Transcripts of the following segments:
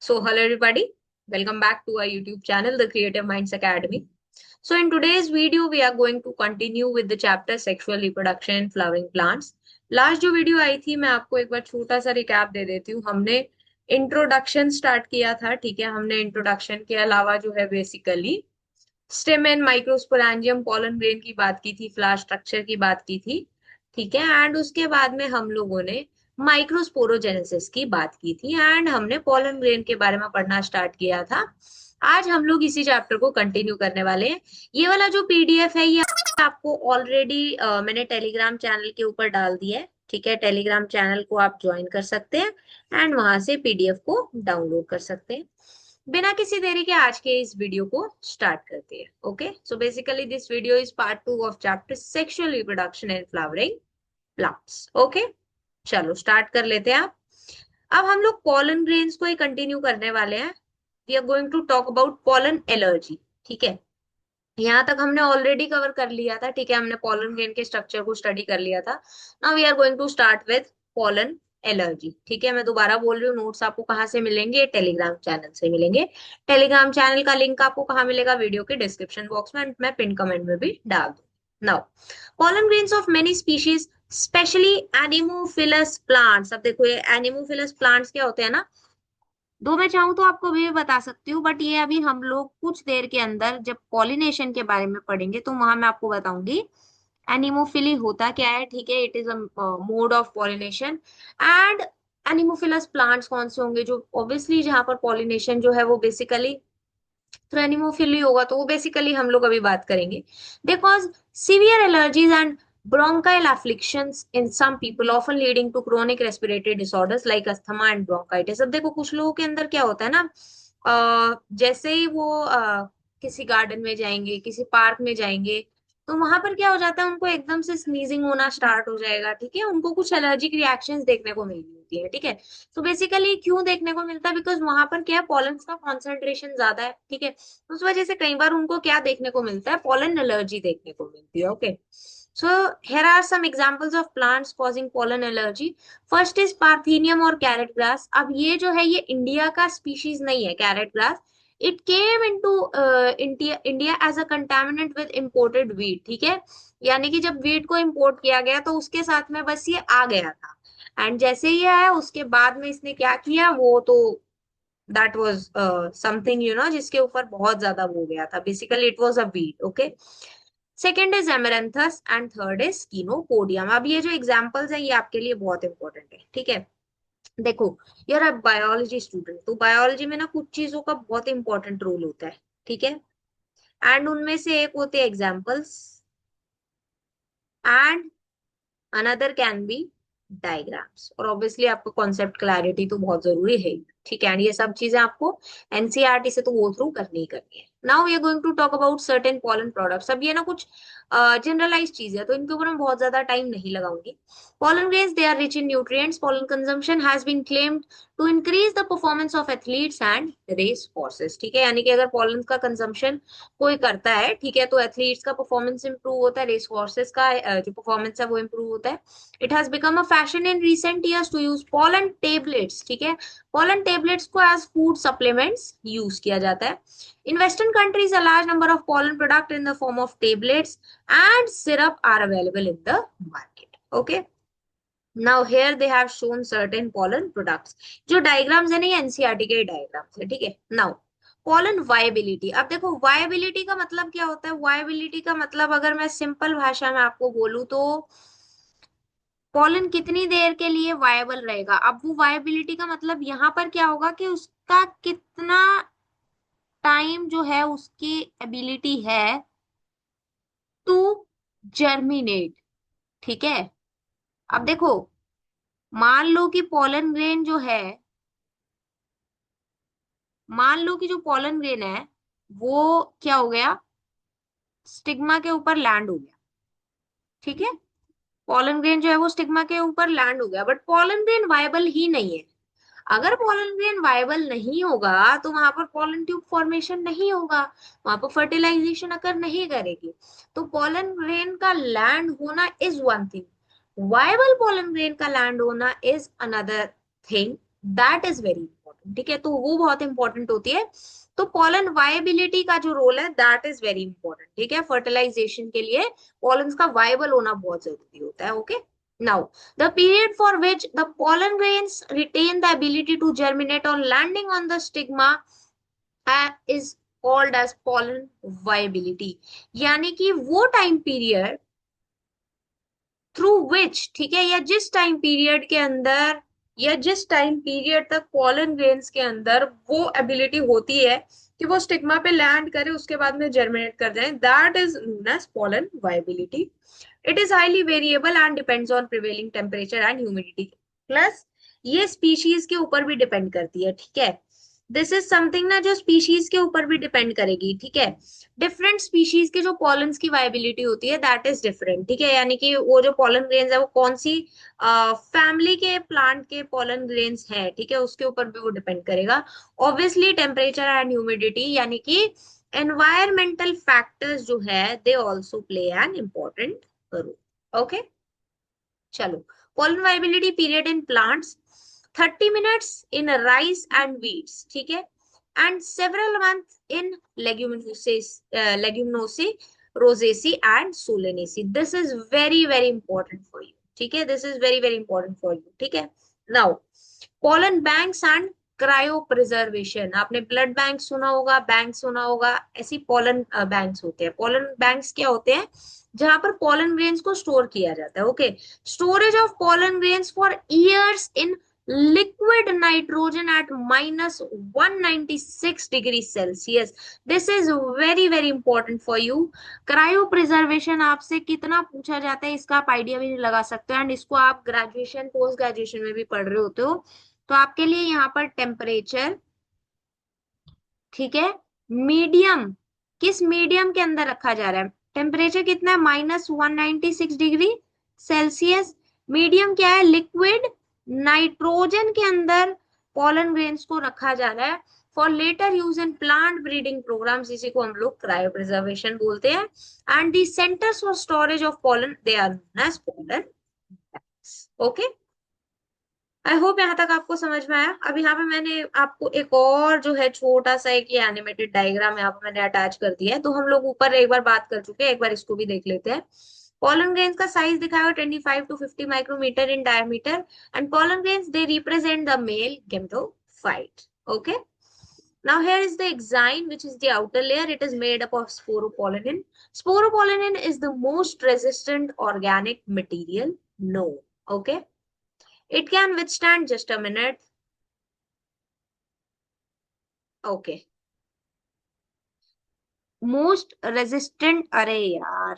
So, hello everybody, welcome back to our YouTube channel, The Creative Minds Academy. So, in today's video, we are going to continue with the chapter Sexual Reproduction in Flowering Plants. Last जो video आई थी मैं आपको एक बार छोटा सा recap दे देती हूँ। हमने इंट्रोडक्शन स्टार्ट किया था, ठीक है। हमने इंट्रोडक्शन के अलावा जो है basically stem and microsporangium pollen grain की बात की थी, फ्लावर स्ट्रक्चर की बात की थी, ठीक है। एंड उसके बाद में हम लोगों ने माइक्रोस्पोरोजेनेसिस की बात की थी एंड हमने पॉलन ग्रेन के बारे में पढ़ना स्टार्ट किया था। आज हम लोग इसी चैप्टर को कंटिन्यू करने वाले हैं। ये वाला जो पीडीएफ है ये आपको ऑलरेडी मैंने टेलीग्राम चैनल के ऊपर डाल दिया है, ठीक है। टेलीग्राम चैनल को आप ज्वाइन कर सकते हैं एंड वहां से पीडीएफ को डाउनलोड कर सकते हैं। बिना किसी देरी के आज के इस वीडियो को स्टार्ट करते हैं। Okay, so basically this video is part 2 of chapter sexual reproduction and flowering plants. Okay, चलो स्टार्ट कर लेते हैं। आप अब हम लोग पॉलन ग्रेन्स को ही कंटिन्यू करने वाले हैं। We are going to talk about pollen allergy, ठीक है। यहाँ तक हमने ऑलरेडी कवर कर लिया था, ठीक है। हमने पॉलन ग्रेन के स्ट्रक्चर को स्टडी कर लिया था। Now we are going to start with pollen allergy, ठीक है। मैं दोबारा बोल रही हूँ, नोट्स आपको कहाँ से मिलेंगे? टेलीग्राम चैनल से मिलेंगे। टेलीग्राम चैनल का लिंक आपको कहाँ मिलेगा? वीडियो के डिस्क्रिप्शन बॉक्स में, मैं पिन कमेंट में भी डाल दूँ। Now pollen grains of many species specially anemophilous plants. अब देखो ये एनिमोफिलस प्लांट्स क्या होते हैं ना, दो मैं चाहूँ तो आपको भी बता सकती हूँ, बट ये अभी हम लोग कुछ देर के अंदर जब पॉलिनेशन के बारे में पढ़ेंगे तो वहां मैं आपको बताऊंगी एनिमोफिली होता क्या है, ठीक है। It is a mode of pollination. And anemophilous plants कौन से होंगे जो ऑब्वियसली जहां पर पॉलिनेशन जो है वो बेसिकली थ्रू एनिमोफिली होगा, तो वो बेसिकली हम लोग अभी बात करेंगे। Because severe allergies and bronchial afflictions in some people often leading to chronic respiratory disorders like asthma and bronchitis। अब देखो कुछ लोगों के अंदर क्या होता है ना, जैसे ही वो किसी गार्डन में जाएंगे, किसी पार्क में जाएंगे, तो वहां पर क्या हो जाता है, उनको एकदम से स्नीजिंग होना स्टार्ट हो जाएगा, ठीक है। उनको कुछ एलर्जिक रिएक्शंस देखने को मिल रही होती है, ठीक है। तो बेसिकली क्यों देखने को मिलता है? बिकॉज वहां पर क्या है, पॉलन्स का कॉन्सेंट्रेशन ज्यादा है, ठीक है। उस वजह से कई बार उनको क्या देखने को मिलता है, पॉलन एलर्जी देखने को मिलती है। Okay, so here are some examples of plants causing pollen allergy. First is parthenium और carrot grass। अब ये जो है ये इंडिया का स्पीशीज नहीं है, carrot grass। It came into India as a contaminant with imported wheat, ठीक है। यानी कि जब wheat को import किया गया तो उसके साथ में बस ये आ गया था। एंड जैसे ही आया उसके बाद में इसने क्या किया, वो तो दैट वाज समथिंग जिसके ऊपर बहुत ज्यादा वो हो गया था। Basically it was a wheat. Okay, second is amaranthus and third is chenopodium. अब ये जो एग्जांपल्स हैं ये आपके लिए बहुत इंपॉर्टेंट है, ठीक है। देखो, यार आप बायोलॉजी स्टूडेंट, तो बायोलॉजी में ना कुछ चीजों का बहुत इंपॉर्टेंट रोल होता है, ठीक है। एंड उनमें से एक होते हैं examples and another can be diagrams. और ऑब्वियसली आपको कॉन्सेप्ट क्लैरिटी तो बहुत जरूरी है, ठीक है। एंड ये सब चीजें आपको एनसीईआरटी से तो गो थ्रू करनी ही करनी है। Now we are going to talk about certain pollen products. अब ये ना कुछ जनरलाइज चीज है तो इनके ऊपर मैं बहुत ज्यादा टाइम नहीं लगाऊंगी। Pollen grains they are rich in nutrients. Pollen consumption has been claimed to increase the performance of athletes and race horses, ठीक है। यानी कि अगर पॉलन का कंजम्पशन कोई करता है, ठीक है, तो एथलीट्स का परफॉर्मेंस इंप्रूव होता है, रेस हॉर्सेस का जो परफॉर्मेंस है वो इंप्रूव होता है। It has become a fashion in recent years to use pollen tablets, ठीक है। पॉलन टेबलेट्स को एज फूड सप्लीमेंट्स यूज किया जाता है। In Western countries, a large number of pollen product in the form of tablets and syrup are available in the market. Okay. Now here they have shown certain pollen products. जो diagrams है ना ये NCERT के diagrams है, ठीक है। Now pollen viability. अब देखो वायबिलिटी का मतलब क्या होता है? वायबिलिटी का मतलब अगर मैं सिंपल भाषा में आपको बोलूं तो पॉलन कितनी देर के लिए वायबल रहेगा। अब वो वायबिलिटी का मतलब यहाँ पर क्या होगा कि उसका कितना टाइम जो है, उसकी एबिलिटी है टू जर्मिनेट, ठीक है। अब देखो, मान लो कि पॉलन ग्रेन जो है, मान लो कि जो पॉलन ग्रेन है वो क्या हो गया, स्टिग्मा के ऊपर लैंड हो गया, ठीक है। पॉलन ग्रेन जो है वो स्टिग्मा के ऊपर लैंड हो गया, बट पॉलन ग्रेन वायबल ही नहीं है। अगर पॉलन ग्रेन वायबल नहीं होगा तो वहां पर पॉलन ट्यूब फॉर्मेशन नहीं होगा, वहां पर फर्टिलाइजेशन अकर नहीं करेगी। तो पॉलन ग्रेन का लैंड होना is one thing, viable pollen grain का लैंड होना is another thing. That is very important. Important, ठीक है, तो वो बहुत इंपॉर्टेंट होती है। तो पॉलन वायबिलिटी का जो रोल है दैट इज वेरी इंपॉर्टेंट, ठीक है, फर्टिलाइजेशन के लिए पॉलन्स का वायबल होना बहुत जरूरी होता है। Okay, now the period for which the pollen grains retain the ability to germinate on landing on the stigma is called as pollen viability, यानी कि वो टाइम पीरियड थ्रू विच, ठीक है, या जिस टाइम पीरियड के अंदर, या जिस टाइम पीरियड तक पॉलन ग्रेन्स के अंदर वो एबिलिटी होती है कि वो स्टिग्मा पे लैंड करे, उसके बाद में जर्मिनेट कर जाए, that is known as pollen viability. It is highly variable and depends on prevailing temperature and humidity, plus ये स्पीशीज के ऊपर भी डिपेंड करती है, ठीक है। दिस इज समथिंग ना जो स्पीशीज के ऊपर भी डिपेंड करेगी, ठीक है। डिफरेंट स्पीशीज के जो पॉलन्स की वायबिलिटी होती है दैट इज डिफरेंट, ठीक है, यानी कि वो जो पॉलन ग्रेन्स है वो कौन सी फैमिली के प्लांट के पॉलन ग्रेन्स है, ठीक है, उसके ऊपर भी वो डिपेंड करेगा। ऑब्वियसली टेम्परेचर एंड ह्यूमिडिटी, यानी कि एनवायरमेंटल फैक्टर्स जो है they also play an important role. Okay, चलो, pollen viability period in plants 30 minutes in rice and wheats, ठीक है, and several months in leguminous, leguminosae, rosaceae and solanaceae. This is very very important for you, ठीक है, this is very very important for you, ठीक है। Now pollen banks and cryo preservation, आपने blood bank सुना होगा, bank सुना होगा, ऐसी पॉलन बैंक्स होते हैं। पॉलन बैंक्स क्या होते हैं, जहां पर पॉलन ग्रेन्स को स्टोर किया जाता है। Okay, storage of pollen grains for years in liquid nitrogen eight -196 degree Celsius, this is very very important for you. Cryo preservation आपसे कितना पूछा जाता है इसका आप आइडिया भी नहीं लगा सकते, एंड इसको आप ग्रेजुएशन पोस्ट ग्रेजुएशन में भी पढ़ रहे होते हो। तो आपके लिए यहाँ पर टेम्परेचर, ठीक है, मीडियम, किस मीडियम के अंदर रखा जा रहा है, टेम्परेचर कितना है, -196 डिग्री सेल्सियस। मीडियम क्या है, लिक्विड नाइट्रोजन के अंदर पॉलन ग्रेन्स को रखा जा रहा है for later use in plant breeding programmes, इसी को हम लोग क्रायो प्रिजर्वेशन बोलते हैं। And the centres for storage of pollen they are known as pollen banks. Okay, I hope यहाँ तक आपको समझ में आया। अब यहाँ पे मैंने आपको एक और जो है छोटा सा एक ये एनिमेटेड डायग्राम यहाँ पे मैंने अटैच कर दिया है, तो हम लोग ऊपर एक बार बात कर चुके हैं, एक बार इसको भी देख लेते हैं। pollen grains का साइज दिखाया 25 to 50 micrometre in diameter, and pollen grains they represent the male gametophyte. Okay, now here is the exine, which is the outer layer. It is made up of sporopollenin. Sporopollenin is the most resistant organic material known. Okay, it can withstand, just a minute. Okay, most resistant, अरे यार,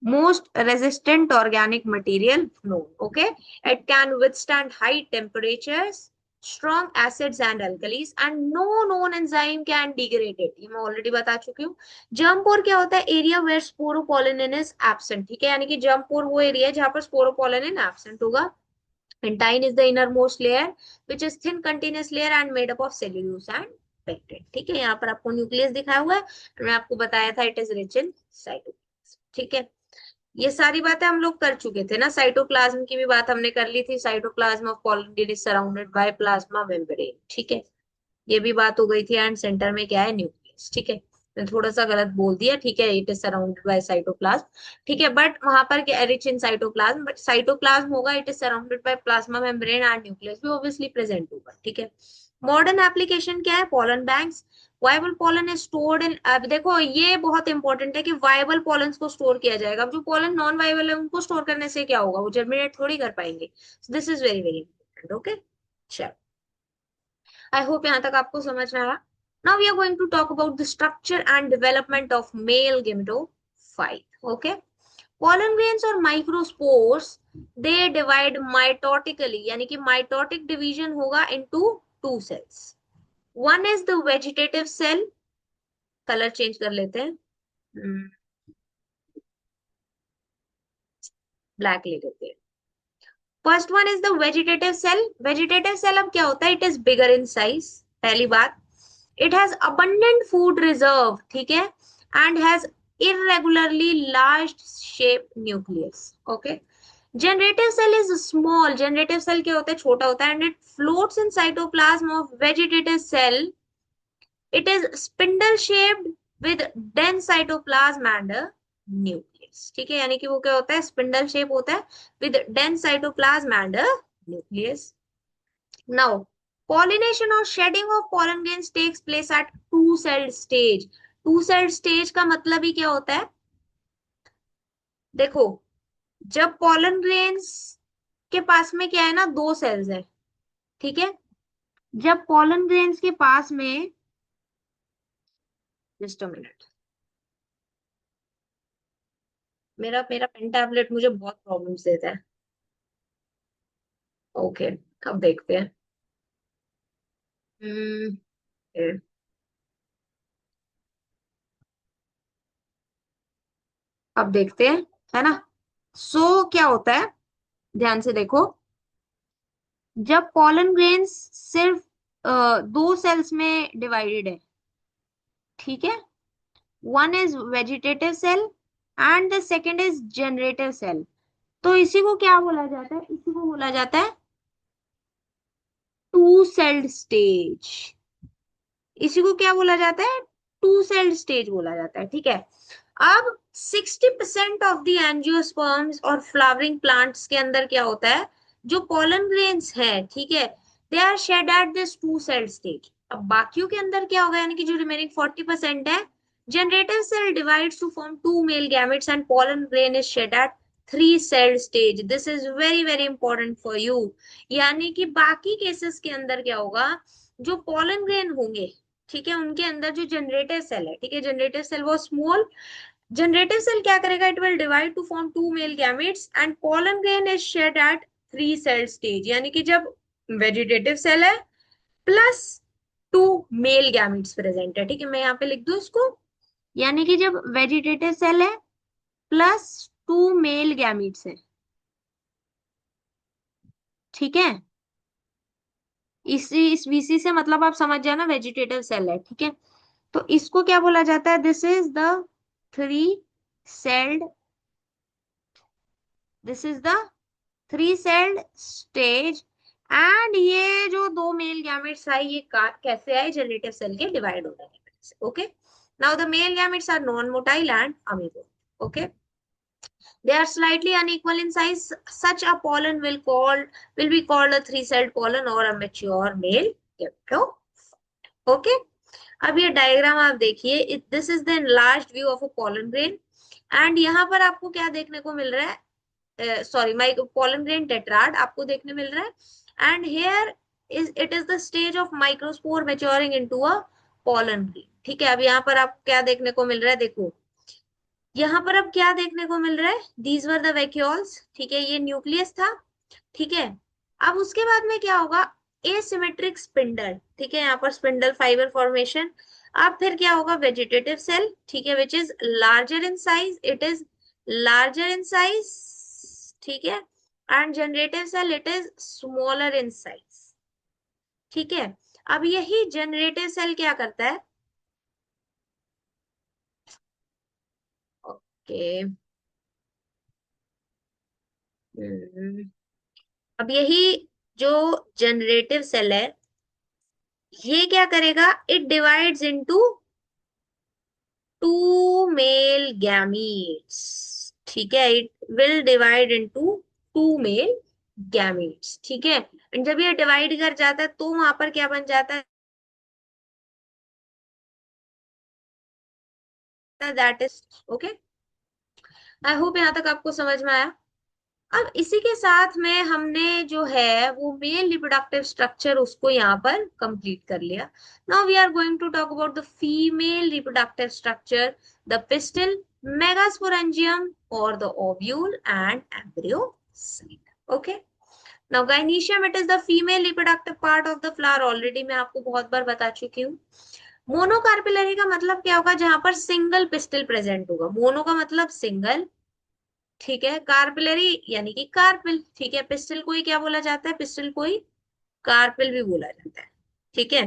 most resistant organic material known. Okay, it can withstand high temperatures, strong acids and alkalis, and no known enzyme can degrade it. ये मैं already बता चुकी हूँ। Germ पोर क्या होता है, area where sporopollenin is absent, ठीक है, यानी कि जर्म पोर वो एरिया है जहां पर स्पोरोपोलिन एब्सेंट होगा। Intine is the innermost layer, which is thin continuous layer and made up of cellulose and pectin, ठीक है। यहाँ पर आपको न्यूक्लियस दिखाया हुआ है, मैं आपको बताया था it is rich in cytoplasm, ठीक है। ये सारी बातें हम लोग कर चुके थे ना, साइटोप्लाज्म की भी बात हमने कर ली थी। Cytoplasm of pollen is surrounded by plasma membrane, ठीक है, ये भी बात हो गई थी। एंड सेंटर में क्या है, न्यूक्लियस, ठीक है। मैंने थोड़ा सा गलत बोल दिया, ठीक है, it is surrounded by cytoplasm, ठीक है, बट वहां पर क्या, rich in cytoplasm, but cytoplasm होगा, it is surrounded by plasma membrane and nucleus भी ऑब्वियसली प्रेजेंट होगा, ठीक है। मॉडर्न एप्लीकेशन क्या है, pollen banks. Viable pollen is stored in, अब देखो ये बहुत इंपॉर्टेंट है कि वायबल पॉलन को स्टोर किया जाएगा। अब जो पॉलन नॉन वायबल है उनको स्टोर करने से क्या होगा, वो जर्मिनेट थोड़ी कर पाएंगे। This is very very important. Okay, चलो, आई होप यहाँ तक आपको समझ में आया। Now we are going to talk about the structure and development of male gametophyte. Okay, pollen grains और microspores they divide mitotically, यानी कि mitotic division होगा into two cells. One is the vegetative cell, colour change कर लेते हैं, black ले लेते हैं। First one is the vegetative cell. Vegetative cell अब क्या होता है, it is bigger in size, पहली बात। It has abundant food reserve, ठीक है, and has irregularly large shape nucleus. Okay, generative cell is small, generative cell क्या होता है, छोटा होता है, and it floats in cytoplasm of vegetative cell. It is spindle shaped with dense cytoplasm and a nucleus. ठीक है, यानी कि वो क्या होता है, स्पिंडल शेप होता है with dense cytoplasm and a nucleus. Now pollination or shedding of pollen grains takes place at two-celled stage. Two-celled stage का मतलब ही क्या होता है, देखो, जब pollen grains के पास में क्या है ना, दो सेल्स है. ठीक है, जब pollen grains के पास में, जस्ट अ मिनट, मेरा मेरा पेन टैबलेट मुझे बहुत प्रॉब्लम्स देता है. ओके, अब देखते हैं. हम्म, okay, अब देखते हैं, है ना. क्या होता है, ध्यान से देखो. जब pollen grains सिर्फ दो सेल्स में डिवाइडेड है, ठीक है, one is vegetative cell and the second is generative cell, तो इसी को क्या बोला जाता है, इसी को बोला जाता है टू सेल्ड स्टेज. इसी को क्या बोला जाता है, टू सेल्ड स्टेज बोला जाता है. ठीक है, अब 60% ऑफ द एंजियोस्पर्म्स और फ्लावरिंग प्लांट्स के अंदर क्या होता है, जो पोलन ग्रेन्स है, ठीक है, they are shed at this two celled stage. अब बाकियों के अंदर क्या होगा, यानी कि जो रिमेनिंग 40% है, generative cell divides to form two male gametes and pollen grain is shed at three celled stage. This is very very important for you. यानी कि बाकी केसेस के अंदर क्या होगा, जो पोलन ग्रेन होंगे, ठीक है, उनके अंदर जो जनरेटिव सेल है, ठीक है, जनरेटिव सेल वो स्मॉल, जनरेटिव सेल क्या करेगा, it will divide to form two male gametes and pollen grain is shed at three cell stage. यानी कि जब वेजिटेटिव सेल है plus two male gametes present है, ठीक है, मैं यहाँ पे लिख दूं इसको, यानी कि जब वेजिटेटिव सेल है प्लस टू मेल गैमेट्स है, ठीक है, इस वीसी से मतलब आप समझ जाना वेजिटेटिव सेल है. ठीक है, तो इसको क्या बोला जाता है, this is the three celled, this is the three celled stage. And ये जो दो मेल गैमेट्स आए, ये कैसे आए, जनरेटिव सेल के डिवाइड होने की वजह से. Okay, now the male gametes are non motile and amoeboid. Okay, they are slightly unequal in size. Such a pollen will be called a three celled pollen or a mature male gametophyte. Okay, अब ये diagram आप देखिए, this is the enlarged view of a pollen grain. And यहाँ पर आपको क्या देखने को मिल रहा है, सॉरी, माई pollen grain tetrad आपको देखने मिल रहा है. And here is it is the stage of microspore maturing into a pollen grain. ठीक है, अब यहाँ पर आपको क्या देखने को मिल रहा है, देखो यहाँ पर अब क्या देखने को मिल रहा है, दीज वर द वैक्यूल्स. ठीक है, ये न्यूक्लियस था. ठीक है, अब उसके बाद में क्या होगा, एसिमेट्रिक स्पिंडल. ठीक है, यहाँ पर स्पिंडल फाइबर फॉर्मेशन. अब फिर क्या होगा, वेजिटेटिव सेल, ठीक है, which is larger in size, it is larger in size. ठीक है, and generative cell it is smaller in size. ठीक है, अब यही जनरेटिव सेल क्या करता है, ओके, अब यही जो जनरेटिव सेल है, ये क्या करेगा, it divides into two male gametes. ठीक है, it will divide into two male gametes. ठीक है, एंड जब ये डिवाइड कर जाता है तो वहां पर क्या बन जाता है, that is okay. I hope यहाँ तक आपको समझ में आया. अब इसी के साथ में हमने जो है वो मेल रिप्रोडक्टिव स्ट्रक्चर उसको यहाँ पर कंप्लीट कर लिया. Now we are going to talk about the female reproductive structure, the pistil, megasporangium और the ovule and embryo site. Okay, now gynoecium it is the female reproductive part of the flower. Already मैं आपको बहुत बार बता चुकी हूँ. Monocarpellary का मतलब क्या होगा, जहां पर सिंगल पिस्टल प्रेजेंट होगा. मोनो का मतलब सिंगल, ठीक है, कार्पिलरी यानी कि कार्पिल. ठीक है, पिस्टल को ही क्या बोला जाता है, पिस्टल को ही कार्पिल भी बोला जाता है. ठीक है,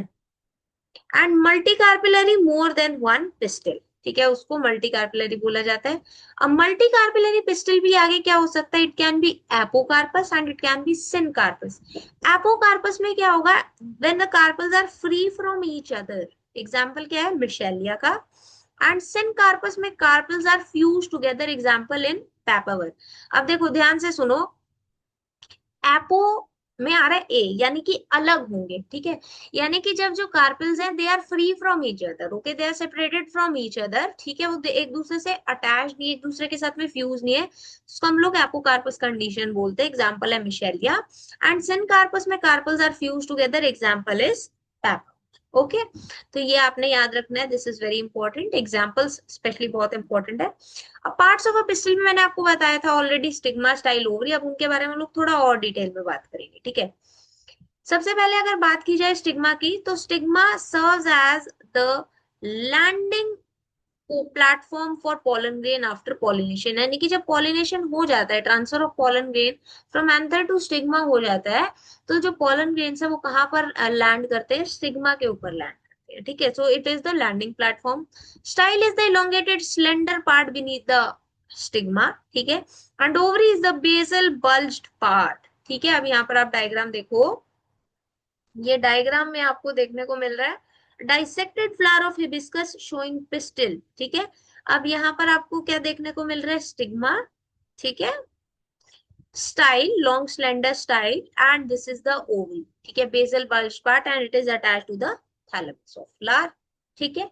and multi carpellary more than one pistil. ठीक है, उसको मल्टी कार्पिलरी बोला जाता है। अब मल्टी कार्पिलरी पिस्टल भी आगे क्या हो सकता है, it can be apocarpous and it can be syncarpous. Apocarpous में क्या होगा, when the carpels are free from each other, example क्या है मिशेलिया का। एंड सिनकार्पस में carpels are fuse together, example in Papaver. अब देखो ध्यान से सुनो, एपो में आ रहा है ए, यानी कि अलग होंगे, ठीक है। यानी कि जब जो कार्पेल्स हैं they are free from each other, okay, they are separated from each other, ठीक है, वो एक दूसरे से अटैच नहीं, एक दूसरे के साथ में फ्यूज नहीं है, उसको हम लोग एपोकार्पस कंडीशन बोलते हैं, एग्जांपल है मिशेलिया। एंड सिनकार्पस में carpels are fuse together, example is पैप। ओके, तो ये आपने याद रखना है, this is very important, examples specially बहुत इंपॉर्टेंट है। अब पार्ट्स ऑफ अ पिस्टल में मैंने आपको बताया था ऑलरेडी, स्टिग्मा, स्टाइल, ओवरी, अब उनके बारे में लोग थोड़ा और डिटेल में बात करेंगे, ठीक है। सबसे पहले अगर बात की जाए स्टिग्मा की, तो stigma serves as the landing platform for pollen grain after pollination, यानी कि जब पॉलिनेशन हो जाता है, transfer of pollen grain from anther to stigma हो जाता है, तो जो पोलन ग्रेन है वो कहाँ पर लैंड करते हैं, स्टिग्मा के ऊपर लैंड करते हैं, ठीक है। So it is the landing platform. Style is the elongated slender part beneath the stigma, ठीक है। And ovary is the basal bulged part, ठीक है। अब यहाँ पर आप डायग्राम देखो, ये डायग्राम में आपको देखने को मिल रहा है dissected flower of hibiscus showing pistil, ठीक है। अब यहाँ पर आपको क्या देखने को मिल रहा है, स्टिग्मा, ठीक है, style, long slender style, and this is the ovary, ठीक है, basal bulge part and it is attached to the thalamus of flower, ठीक है।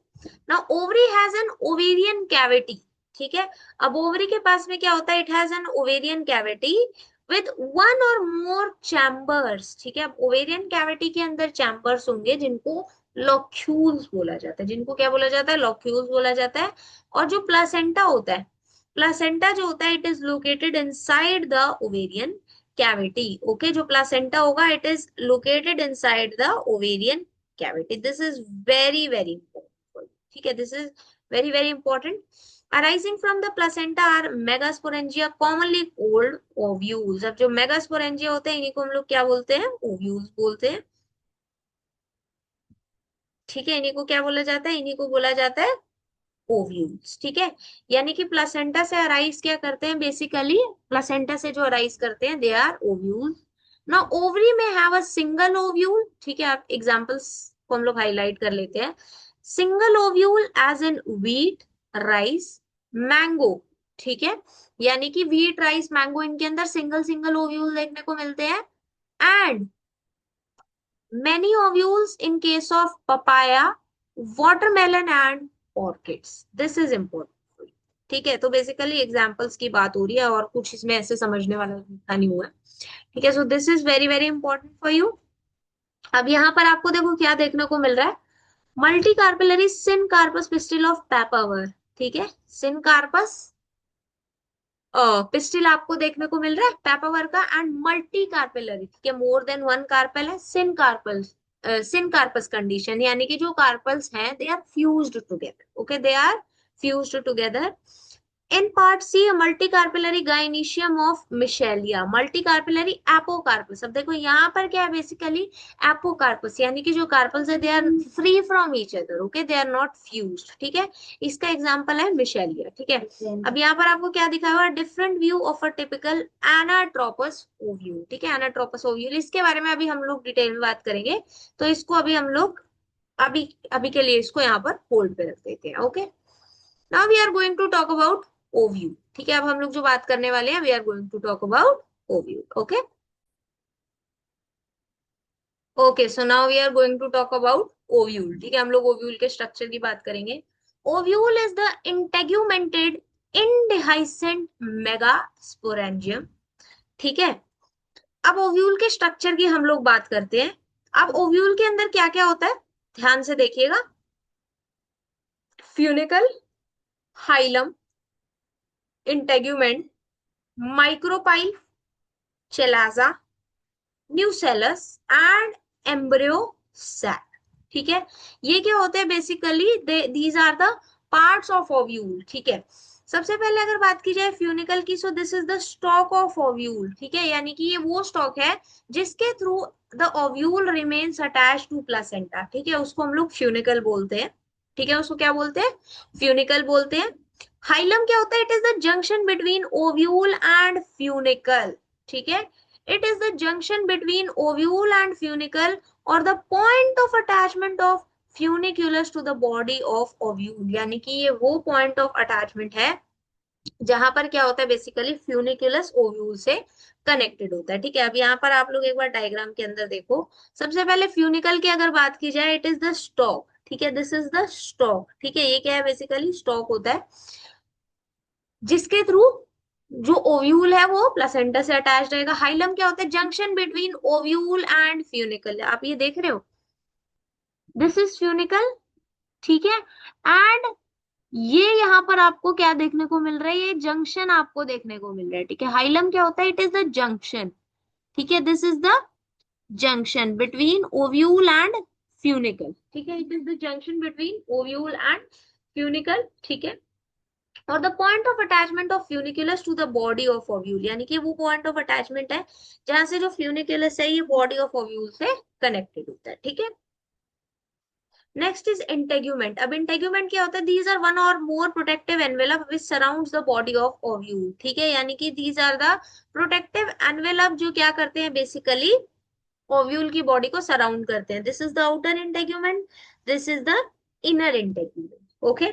Now ovary has an ovarian cavity, ठीक है। अब ओवरी के पास में क्या होता है, it has an ovarian cavity with one और मोर चैम्बर्स, ठीक है। अब ओवेरियन कैविटी के अंदर चैम्बर्स होंगे जिनको लॉक्यूल्स बोला जाता है, जिनको क्या बोला जाता है, लॉक्यूल्स बोला जाता है। और जो प्लासेंटा होता है, प्लासेंटा जो होता है, it is located inside the ovarian cavity, okay, जो प्लासेंटा होगा it is located inside the ovarian cavity, this is very very important, ठीक है, this is very very important. arising from the placenta are megasporangia commonly called ovules। अब जो megasporangia होते हैं इन्हीं को हम लोग क्या बोलते हैं, ओव्यूल्स बोलते हैं, ठीक है। इन्हीं को क्या बोला जाता है, इन्हीं को बोला जाता है ओव्यूल्स, ठीक है। यानी कि प्लासेंटा से अराइज क्या करते हैं, बेसिकली प्लासेंटा से जो अराइज करते हैं दे आर ओव्यूल्स। ना ओवरी में हैव अ सिंगल ओव्यूल, ठीक है। आप एग्जांपल्स को हम लोग हाईलाइट कर लेते हैं। Single ovule as in wheat, rice, mango, ठीक है। यानी कि व्हीट, राइस, मैंगो, इनके अंदर सिंगल सिंगल ओव्यूल देखने को मिलते हैं। And many ovules in case of papaya, watermelon and orchids, this is important, ठीक है। तो बेसिकली एग्जांपल्स की बात हो रही है और कुछ इसमें ऐसे समझने वाला लिखा नहीं हुआ है, ठीक है। सो this is very very important for you. अब यहाँ पर आपको देखो क्या देखने को मिल रहा है, multi carpellary syncarpous pistil of Papaver, ठीक है, सिन कार्पस पिस्टिल आपको देखने को मिल रहा है पेपावर का, एंड मल्टी कार्पेलरी, ठीक है, मोर देन वन कार्पेल है, syn carpal, syncarpous condition, यानी कि जो कार्पल्स हैं they are fused together, okay, they are fused together. In part C multi carpellary gynoecium of Michelia, multi carpellary apocarpous. अब देखो यहाँ पर क्या है, बेसिकली एपोकार्पस, यानी कि जो कार्पल्स है they are free from each other, okay, they are not fused, ठीक है। इसका एग्जांपल है मिशेलिया, ठीक है। अब यहाँ पर आपको क्या दिखा हुआ है, different view of a typical anatropous ovule, ठीक है, एनाट्रोपस ओव्यूल, इसके बारे में अभी हम लोग डिटेल में बात करेंगे, तो इसको अभी हम लोग अभी अभी के लिए इसको यहाँ पर होल्ड पे रख देते हैं, okay. Now we are going to talk about ovule, ठीक है। अब हम लोग जो बात करने वाले हैं, we are going to talk about ovule, okay. Okay, so now we are going to talk about ovule, ठीक है। हम लोग ओव्यूल के स्ट्रक्चर की बात करेंगे। Ovule is the integumented indehiscent megasporangium, ठीक है। अब ओव्यूल के स्ट्रक्चर की हम लोग बात करते हैं। अब ओव्यूल के अंदर क्या क्या होता है, ध्यान से देखिएगा, funicle, hilum, integument, micropyle, chalaza, nucellus and embryo sac, ठीक है। ये क्या होते हैं, basically these are the parts of ovule, ठीक है। सबसे पहले अगर बात की जाए फ्यूनिकल की, so this is the stalk of ovule, ठीक है, यानी कि ये वो स्टॉक है जिसके through the ovule remains attach to placenta, ठीक है, उसको हम लोग फ्यूनिकल बोलते हैं। ठीक है, उसको क्या बोलते हैं, फ्यूनिकल बोलते हैं। हाइलम क्या होता है, it is the junction between ovule and funicle. ठीक है, it is the junction between ovule and funicle और the point of attachment of funiculus to the body of ovule, यानी कि ये वो पॉइंट ऑफ अटैचमेंट है जहां पर क्या होता है, बेसिकली फ्यूनिकुलस ओव्यूल से कनेक्टेड होता है। ठीक है, अब यहाँ पर आप लोग एक बार डायग्राम के अंदर देखो। सबसे पहले फ्यूनिकल की अगर बात की जाए, इट इज द स्टॉक। ठीक है, दिस इज द स्टॉक। ठीक है, ये क्या है, बेसिकली स्टॉक होता है जिसके थ्रू जो ओव्यूल है वो प्लेसेंटा से अटैच रहेगा। हाइलम क्या होता है, junction between ovule and funicle. आप ये देख रहे हो, दिस इज फ्यूनिकल। ठीक है, एंड ये यहाँ पर आपको क्या देखने को मिल रहा है, ये जंक्शन आपको देखने को मिल रहा है। ठीक है, हाइलम क्या होता है, इट इज द जंक्शन। ठीक है, this is the junction between ovule and funicle. ठीक है, it is the junction between ovule and funicle. ठीक है, और the point of attachment of funiculus to the body of ovule, यानी कि वो पॉइंट ऑफ अटैचमेंट है जहां से जो फ्यूनिकुलस है ये बॉडी ऑफ ओव्यूल से कनेक्टेड होता है। ठीक है, नेक्स्ट इज इंटेग्यूमेंट। अब इंटेग्यूमेंट क्या होता है, दीज आर वन और more protective envelope which surrounds the body of ovule. ठीक है, यानी कि these are the protective envelope जो क्या करते हैं, बेसिकली ओव्यूल की बॉडी को सराउंड करते हैं। This is the outer integument, this is the inner integument. Okay,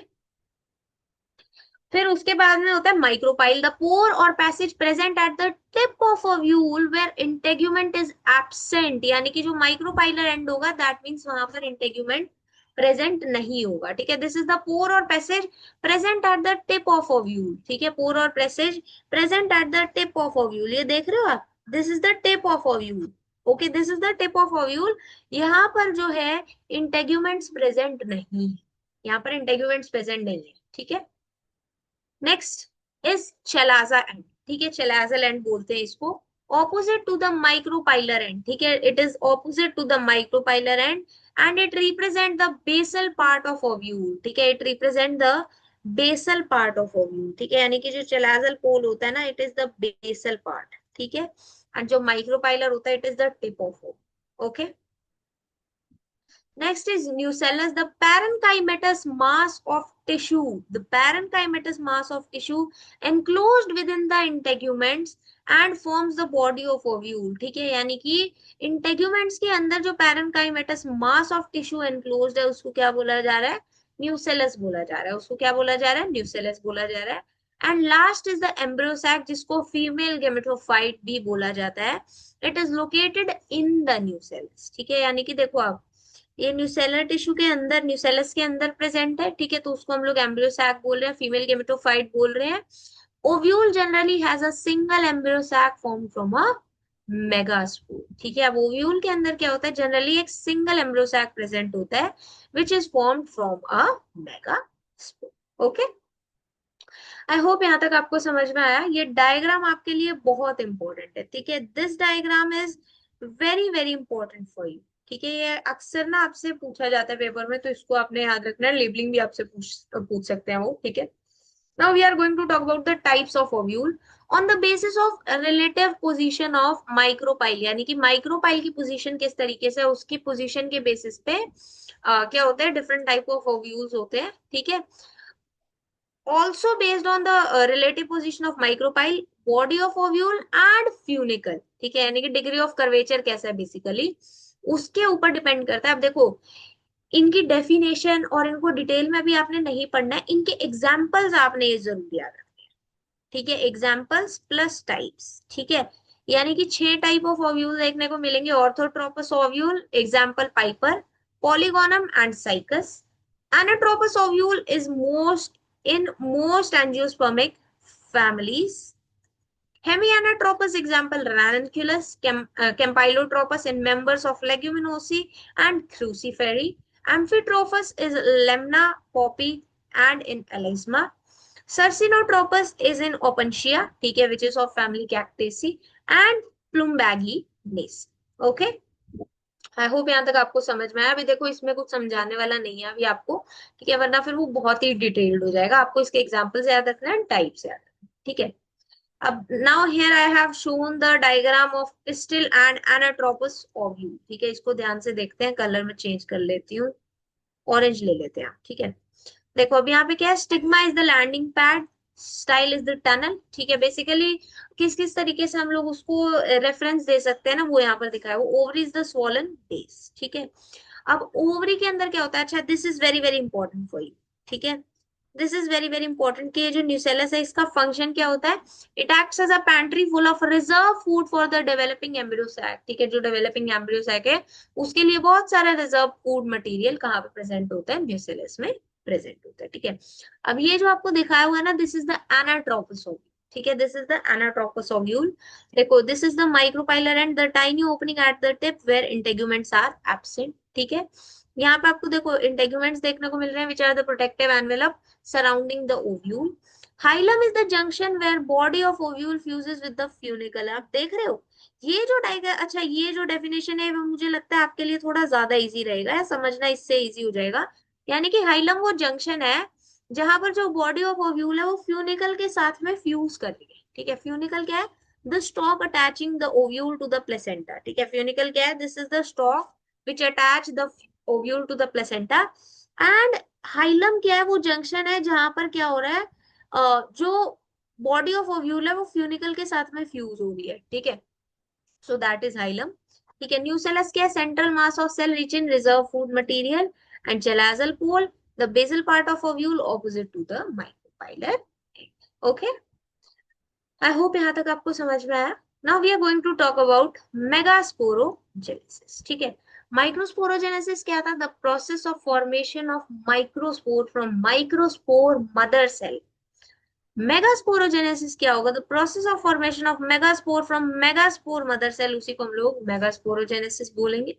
फिर उसके बाद में होता है micropyle, the pore or passage present at the tip of ovule where integument is absent, यानी कि जो माइक्रोपाइलर एंड होगा दैट मींस वहां पर इंटेग्यूमेंट प्रेजेंट नहीं होगा। ठीक है, this is the pore or passage present at the tip of ovule. ठीक है, पोर or passage present at the tip of ovule, ये देख रहे हो आप, this is the tip of ovule. Okay, this is the tip of ovule. यहाँ पर जो है इंटेग्यूमेंट्स प्रेजेंट नहीं है, यहाँ पर इंटेग्यूमेंट्स प्रेजेंट नहीं है। ठीक है, नेक्स्ट इज चलाजा एंड। ठीक है, चलाजल एंड बोलते हैं इसको, opposite to the micropylar end. ठीक है, it is opposite to the micropylar end it represent the basal part of ovule. ठीक है, it represent the basal part of ovule. ठीक है, यानी कि जो चलाजल पोल होता है ना, it is the basal part. ठीक है, एंड जो माइक्रोपाइलर होता है, it is the tip of ovule. Okay, next is nucellus, the parenchymatous mass of tissue. The parenchymatous mass of tissue enclosed within the integuments and forms the body of ovule. ठीक है, यानी कि integuments के अंदर जो parenchymatous mass of tissue enclosed है उसको क्या बोला जा रहा है, न्यूसेलस बोला जा रहा है। उसको क्या बोला जा रहा है, न्यूसेलस बोला जा रहा है। And last is the embryo sac, जिसको फीमेल गेमेटोफाइट भी बोला जाता है। It is located in the nucellus. ठीक है, यानी कि देखो आप, ये न्यूसेलर टिश्यू के अंदर, न्यूसेलस के अंदर प्रेजेंट है। ठीक है, तो उसको हम लोग एम्ब्रियो सैक बोल रहे हैं, फीमेल गेमेटोफाइट बोल रहे हैं। Ovule generally has a single embryo sac form from a megaspore. ठीक है, अब ओव्यूल के अंदर क्या होता है, जनरली एक सिंगल एम्ब्रियो सैक प्रेजेंट होता है which is formed from a megaspore. Okay, I hope यहाँ तक आपको समझ में आया। ये डायग्राम आपके लिए बहुत इंपॉर्टेंट है। ठीक है, this diagram is very very important for you. ठीक है, ये अक्सर ना आपसे पूछा जाता है पेपर में, तो इसको आपने याद रखना है। लेबलिंग भी आपसे पूछ सकते हैं वो। ठीक है, now we are going to talk about the types of ovule on the basis of relative position of micropyle, यानी कि माइक्रोपाइल की पोजीशन किस तरीके से, उसकी पोजीशन के बेसिस पे क्या होता है, डिफरेंट टाइप ऑफ ओव्यूल्स होते हैं। ठीक है, also based on the relative position of micropyle, body of ovule and funicle। ठीक है, यानी कि डिग्री ऑफ कर्वेचर कैसा है बेसिकली उसके ऊपर डिपेंड करता है। अब देखो, इनकी डेफिनेशन और इनको डिटेल में भी आपने नहीं पढ़ना है, इनके एग्जाम्पल्स आपने ये जरूर याद रखना है। ठीक है, एग्जाम्पल्स प्लस टाइप्स। ठीक है, यानी कि 6 टाइप ऑफ ओव्यूल देखने को मिलेंगे। Orthotropous ovule, example Piper, polygonum and cycas. Anatropous ovule is most angiospermic families. Hemianatropous example ranunculus, Campylotropous in members of Leguminosae and Crucifery. Amphitropous is Lemna, Poppy and in Elisma. Cercinotropous is in Opuntia, ठीक है, which is of family Cactaceae and Plumbagidae. Okay. I hope यहाँ तक आपको समझ में आया। अभी देखो, इसमें कुछ समझाने वाला नहीं है अभी आपको। ठीक है, वरना फिर वो बहुत ही डिटेल्ड हो जाएगा। आपको इसके एग्जांपल्स याद रखना है, टाइप्स याद रखना है। ठीक है, अब now here I have shown the diagram of pistil and anatropous ovule. ठीक है, इसको ध्यान से देखते हैं, कलर में चेंज कर लेती हूँ। ऑरेंज ले लेते हैं, ठीक है। देखो अब यहाँ पे क्या है, stigma is the landing pad, style is the tunnel, ठीक है। बेसिकली किस किस तरीके से हम लोग उसको रेफरेंस दे सकते हैं ना, वो यहाँ पर दिखा है, वो ovary is the swollen base, ठीक है। अब ओवरी के अंदर क्या होता है, अच्छा this is very very important for you, ठीक है। This is very very important कि ये जो न्यूसेलस है इसका फंक्शन क्या होता है, it acts as a pantry full of reserve food for the developing embryo sac, ठीक है। जो डेवलपिंग एम्ब्रियो सैक है उसके लिए बहुत सारा रिजर्व फूड मटेरियल कहाँ पे प्रेजेंट होता है, न्यूसेलस में प्रेजेंट होता है, ठीक है। अब ये जो आपको दिखाया हुआ है ना, this is the anatropous ovule, ठीक है, this is the anatropous ovule. देखो this is the micropylar and the tiny opening at the tip where integuments are absent, ठीक है। यहाँ पे आपको देखो इंटेगुमेंट्स देखने को मिल रहे हैं which are the protective envelope surrounding the ovule. Hilum is the junction where body of ovule fuses with the funicle, आप देख रहे हो ये जो डायग्राम, अच्छा ये जो डेफिनेशन है वो मुझे लगता है आपके लिए थोड़ा ज्यादा इजी रहेगा, या समझना इससे इजी हो जाएगा। यानी कि हाइलम वो जंक्शन है जहां पर जो बॉडी ऑफ ओव्यूल है वो फ्यूनिकल के साथ में फ्यूज कर रही है, ठीक है। फ्यूनिकल क्या है, the stalk attaching the ovule to the placenta, ठीक है। फ्यूनिकल क्या है, this is the stalk which attach the ovule to the placenta. And hilum क्या है, वो जंक्शन है जहां पर क्या हो रहा है, जो बॉडी ऑफ ओव्यूल है वो फ्यूनिकल के साथ में फ्यूज हो रही है, ठीक है। सो दैट इज हाइलम, ठीक है। न्यूसेलस क्या है, central mass of cell rich in reserve food material and chalazal pole, the basal part of ovule opposite to the micropylar, okay. I hope यहाँ तक आपको समझ में आया। Now we are going to talk about megasporogenesis, ठीक है। Microsporogenesis क्या था, the process of formation of microspore from microspore mother cell. Megasporogenesis क्या होगा, the process of formation of megaspore from megaspore mother cell, उसी को हम लोग मेगास्पोरोजेनेसिस बोलेंगे।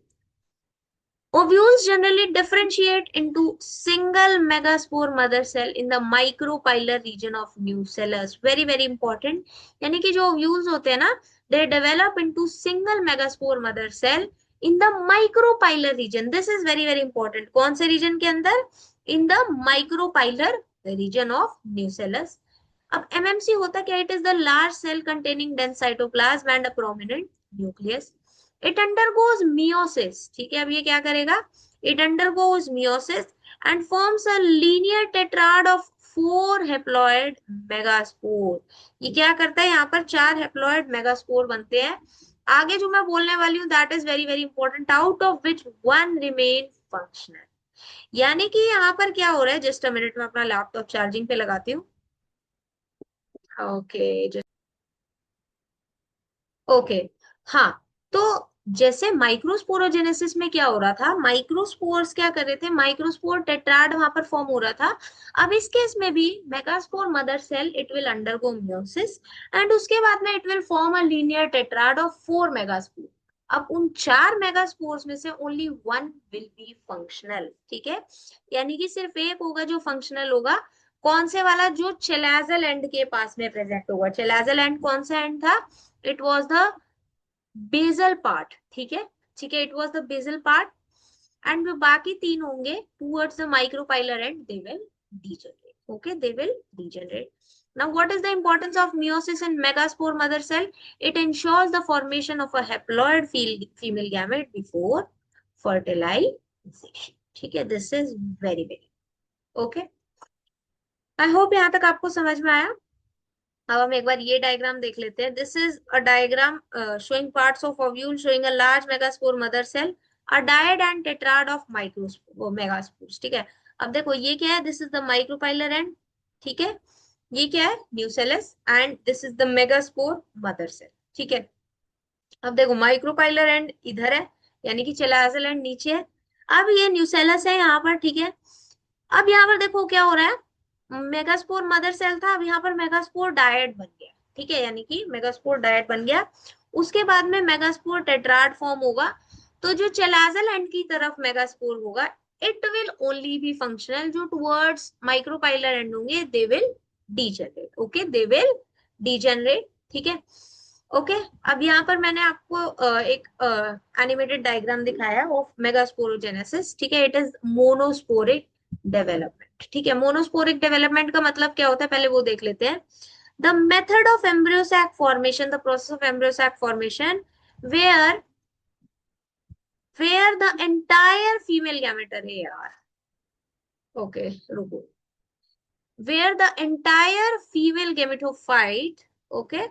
Ovules generally differentiate into single megaspore mother cell in the micropylar region of nucellus. Very very important. यानी कि जो ovules होते हैं ना, they develop into single megaspore mother cell in the micropylar region. This is very very important. कौन से region के अंदर, in the micropylar region of nucellus. अब MMC होता क्या, it is the large cell containing dense cytoplasm and a prominent nucleus. It undergoes meiosis, ठीक है। अब ये क्या करेगा, it undergoes meiosis and forms a linear tetrad of 4 haploid megaspore. ये क्या करता है, यहाँ पर 4 हेप्लॉइड मेगास्पोर बनते हैं। आगे जो मैं बोलने वाली हूँ that is very very important, out of which one remain functional. यानी कि यहाँ पर क्या हो रहा है, जस्ट अ मिनट में अपना लैपटॉप चार्जिंग पे लगाती हूँ, ओके ओके। हाँ, तो जैसे माइक्रोस्पोरोजेनेसिस में क्या हो रहा था, माइक्रोस्पोर्स क्या कर रहे थे, माइक्रोस्पोर टेट्राड वहां पर फॉर्म हो रहा था। अब इस केस में भी megaspore mother cell it will undergo meiosis and उसके बाद में it will form a linear tetrad of 4 megaspore. अब उन 4 मेगास्पोर्स में से only one will be functional, ठीक है। यानी कि सिर्फ एक होगा जो फंक्शनल होगा, कौन से वाला, जो चेलाजल एंड के पास में प्रेजेंट होगा। चेलाजल एंड कौन सा एंड था, it was the basal part, ठीक है, ठीक है, it was the basal part. And जो बाकी 3 होंगे towards the micropylar end they will degenerate, okay, they will degenerate. Now what is the importance of meiosis in megaspore mother cell, it ensures the formation of a haploid female gamete before fertilization, ठीक है। this is very very okay. I hope यहाँ तक आपको समझ में आया। अब हम एक बार ये डायग्राम देख लेते हैं, this is a diagram showing parts of ovule showing a large megaspore mother cell, a dyad and tetrad of microspore megaspores, ठीक है। अब देखो ये क्या है, this is the micropylar end, ठीक है। ये क्या है, nucellus and this is the megaspore mother cell, ठीक है। अब देखो माइक्रोपाइलर एंड इधर है, यानी कि चेलाजल एंड नीचे है। अब ये न्यूसेलस है यहाँ पर, ठीक है। अब यहाँ पर देखो क्या हो रहा है, मेगास्पोर मदर सेल था, अब यहाँ पर मेगास्पोर डायड बन गया, ठीक है। यानी कि मेगास्पोर डायड बन गया, उसके बाद में मेगास्पोर टेट्राड फॉर्म होगा। तो जो चेलाजल एंड की तरफ मेगास्पोर होगा it will only be functional, जो टुवर्ड्स माइक्रोपाइलर एंड होंगे they will degenerate, okay, they will degenerate, ठीक है, ओके। अब यहाँ पर मैंने आपको एक एनिमेटेड डायग्राम दिखाया ऑफ मेगास्पोरोजेनेसिस, ठीक है। इट इज मोनोस्पोरिक डेवलपमेंट, ठीक है। मोनोस्पोरिक डेवलपमेंट का मतलब क्या होता है, पहले वो देख लेते हैं। The method of embryo sac formation, the process of embryo sac formation where the entire female gamete, अरे यार ओके रुको, where the entire female gametophyte, okay,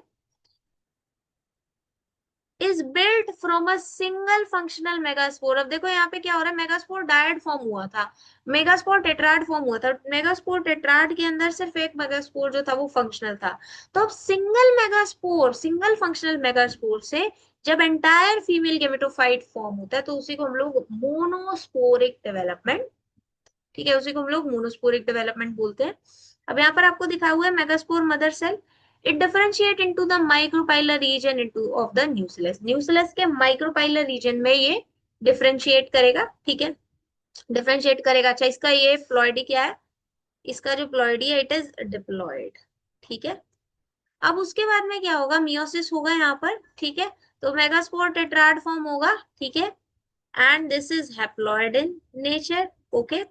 is built from a single functional megaspore. अब देखो यहाँ पे क्या हो रहा है, मेगास्पोर डायड फॉर्म हुआ था, मेगास्पोर टेट्राड फॉर्म हुआ था, मेगास्पोर टेट्राड के अंदर सिर्फ एक मेगास्पोर जो था वो फंक्शनल था। तो अब single megaspore, single functional megaspore से जब एंटायर फीमेल गेमेटोफाइट फॉर्म होता है तो उसी को हम लोग मोनोस्पोरिक डेवलपमेंट, ठीक है, उसी को हम लोग मोनोस्पोरिक डेवलपमेंट बोलते हैं। अब यहाँ पर आपको दिखा हुआ है megaspore mother cell, it differentiate into the micropylar region into of the nucleus, nucleus के माइक्रोपाइलर रीजन में ये डिफरेंशिएट करेगा, ठीक है, डिफरेंशिएट करेगा। अच्छा, इसका ये प्लॉइडी क्या है, इसका जो प्लॉइडी है इट इज डिप्लॉयड, ठीक है। अब उसके बाद में क्या होगा, मियोसिस होगा यहाँ पर, ठीक है, तो मेगास्पोर टेट्राड फॉर्म होगा, ठीक है, and this is haploid in nature, okay.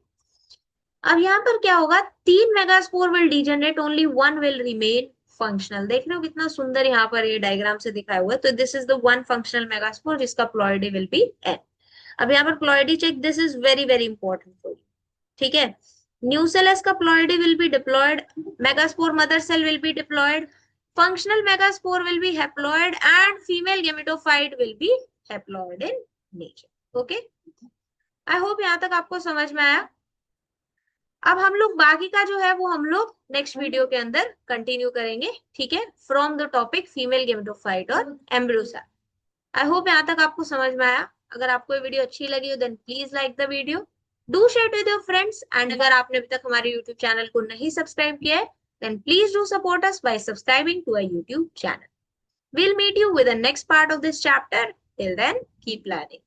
अब यहाँ पर क्या होगा, तीन megaspore will degenerate, only one will remain functional. देख रहे हो कितना सुंदर यहाँ पर ये डायग्राम से दिखाया हुआ है। तो this is the one functional megaspore जिसका प्लॉइडी विल बी एन। अब यहाँ पर ploidy check, this is very very important for you, ठीक है। न्यूसेलस का ploidy will be diploid, megaspore mother cell will be diploid, functional megaspore will be haploid and female gametophyte will be haploid in nature, okay. I hope यहाँ तक आपको समझ में आया। अब हम लोग बाकी का जो है वो हम लोग नेक्स्ट वीडियो के अंदर कंटिन्यू करेंगे, ठीक है, from the topic female gametophyte और एम्ब्रियो। आई होप यहाँ तक आपको समझ में आया। अगर आपको ये वीडियो अच्छी लगी हो then please like the video, do share with your friends, and अगर आपने अभी तक हमारे यूट्यूब चैनल को नहीं सब्सक्राइब किया है then please do support us by subscribing to our YouTube channel. We'll meet you with the next part of this chapter. Till then, keep learning.